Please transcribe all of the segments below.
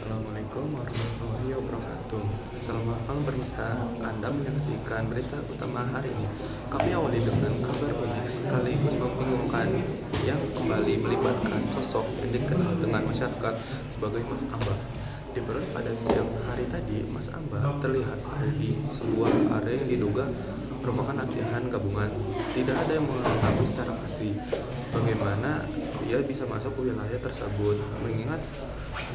Assalamualaikum warahmatullahi wabarakatuh. Selamat malam pemirsa, Anda menyaksikan berita utama hari ini. Kami awali dengan kabar unik sekaligus membingungkan yang kembali melibatkan sosok yang dikenal dengan masyarakat sebagai Mas Amba. Diperoleh pada siang hari tadi, Mas Amba terlihat ada di sebuah area yang diduga merupakan latihan gabungan. Tidak ada yang mengetahui secara pasti bagaimana ia bisa masuk ke wilayah tersebut, mengingat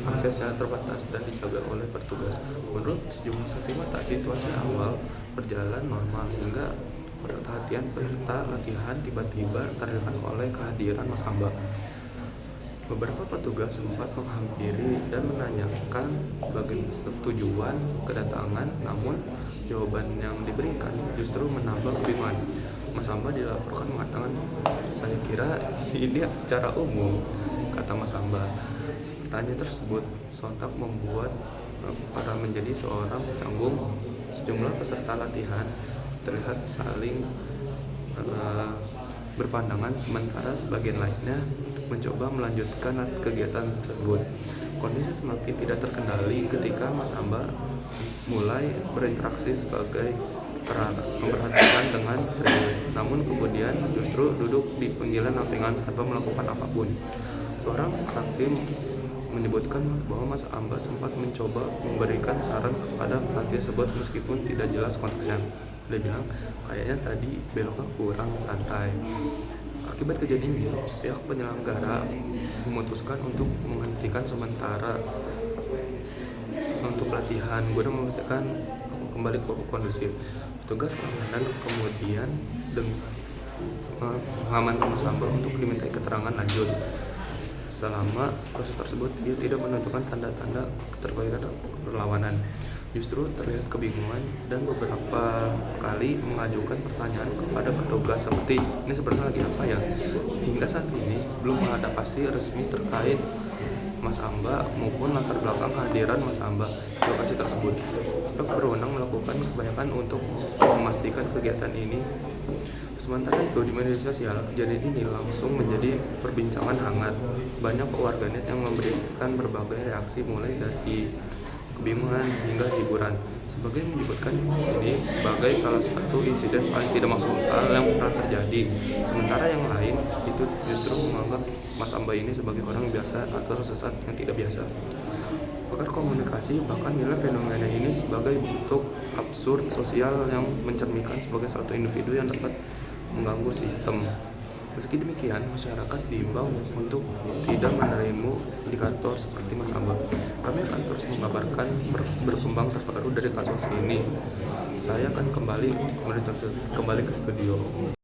aksesnya terbatas dan dijaga oleh petugas. Menurut sejumlah saksi mata, situasi awal berjalan normal hingga perhatian peserta latihan tiba-tiba teralihkan oleh kehadiran Mas Amba. Beberapa petugas sempat menghampiri dan menanyakan bagaimana tujuan kedatangan, namun jawaban yang diberikan justru menambah kebingungan. Mas Amba dilaporkan mengatakan, "Saya kira ini acara umum," kata Mas Amba. Pertanyaan tersebut sontak membuat para menjadi seorang canggung. Sejumlah peserta latihan terlihat saling berpandangan, sementara sebagian lainnya mencoba melanjutkan kegiatan tersebut. Kondisi semakin tidak terkendali ketika Mas Amba mulai berinteraksi sebagai memperhatikan dengan serius, namun kemudian justru duduk di pinggiran lapangan tanpa melakukan apapun. Seorang saksi menyebutkan bahwa Mas Amba sempat mencoba memberikan saran kepada pelatih tersebut meskipun tidak jelas konteksnya. Dia bilang, "Kayaknya tadi beloknya kurang santai." Akibat kejadian ini, pihak penyelenggara memutuskan untuk menghentikan sementara untuk pelatihan guna memastikan kembali kondusif. Petugas keamanan kemudian mengamankan Mas Amba untuk dimintai keterangan lanjut. Selama proses tersebut, ia tidak menunjukkan tanda-tanda keterlibatan perlawanan. Justru terlihat kebingungan dan beberapa kali mengajukan pertanyaan kepada petugas seperti, "Ini sebenarnya lagi apa ya?" Hingga saat ini belum ada pasti resmi terkait Mas Amba maupun latar belakang kehadiran Mas Amba di lokasi tersebut. Pihak berwenang melakukan kebanyakan untuk memastikan kegiatan ini. Sementara itu, di media sosial, kejadian ini langsung menjadi perbincangan hangat. Banyak warganet yang memberikan berbagai reaksi mulai dari kebingungan hingga hiburan. Sebagian menyebutkan ini sebagai salah satu insiden paling tidak masuk akal yang pernah terjadi. Sementara yang lain itu justru menganggap Mas Amba ini sebagai orang biasa atau sesat yang tidak biasa. Pakar komunikasi bahkan menilai fenomena ini sebagai bentuk absurd sosial yang mencerminkan sebagai satu individu yang dapat mengganggu sistem. Meski demikian, masyarakat diimbau untuk tidak menerima indikator seperti Mas Amba. Kami akan terus mengabarkan berkembang terbaru dari kasus ini. Saya akan kembali ke studio.